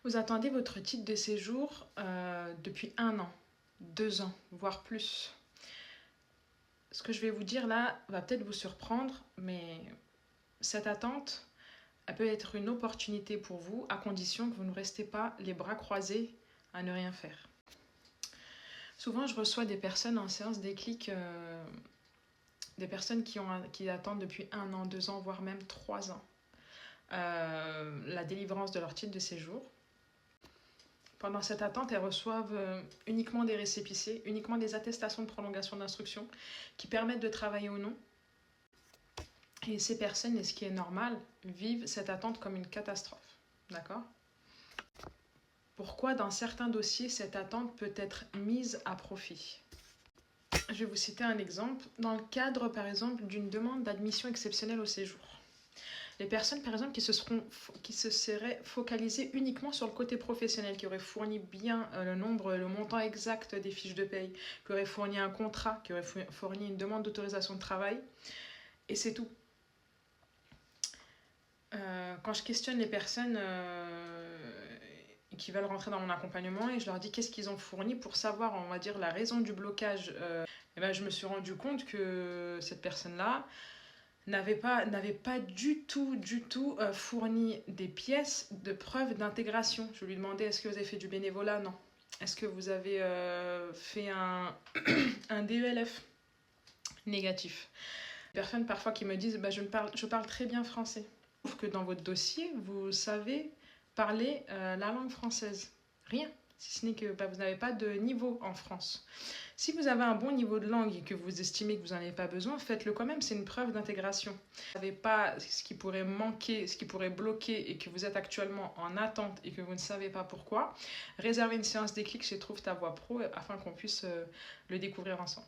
Vous attendez votre titre de séjour depuis 1 an, 2 ans, voire plus. Ce que je vais vous dire là va peut-être vous surprendre, mais cette attente, elle peut être une opportunité pour vous, à condition que vous ne restez pas les bras croisés à ne rien faire. Souvent, je reçois des personnes en séance déclic, des personnes qui attendent depuis 1 an, 2 ans, voire même 3 ans, la délivrance de leur titre de séjour. Pendant cette attente, elles reçoivent uniquement des récépissés, uniquement des attestations de prolongation d'instruction qui permettent de travailler ou non. Et ces personnes, et ce qui est normal, vivent cette attente comme une catastrophe. D'accord ? Pourquoi dans certains dossiers, cette attente peut être mise à profit ? Je vais vous citer un exemple. Dans le cadre, par exemple, d'une demande d'admission exceptionnelle au séjour. Les personnes, par exemple, qui se seraient focalisées uniquement sur le côté professionnel, qui auraient fourni bien le montant exact des fiches de paye, qui auraient fourni un contrat, qui auraient fourni une demande d'autorisation de travail, et c'est tout. Quand je questionne les personnes qui veulent rentrer dans mon accompagnement et je leur dis qu'est-ce qu'ils ont fourni pour savoir, on va dire, la raison du blocage, et ben, je me suis rendu compte que cette personne-là n'avait pas du tout fourni des pièces de preuve d'intégration. Je lui demandais est-ce que vous avez fait du bénévolat ? Non. Est-ce que vous avez fait un DELF ? Négatif. Des personnes parfois qui me disent bah, je parle très bien français. Sauf que dans votre dossier, vous savez parler la langue française. Rien. Si ce n'est que bah, vous n'avez pas de niveau en France. Si vous avez un bon niveau de langue et que vous estimez que vous n'en avez pas besoin, faites-le quand même, c'est une preuve d'intégration. Si vous ne savez pas ce qui pourrait manquer, ce qui pourrait bloquer et que vous êtes actuellement en attente et que vous ne savez pas pourquoi, réservez une séance déclic chez Trouve ta voie pro afin qu'on puisse le découvrir ensemble.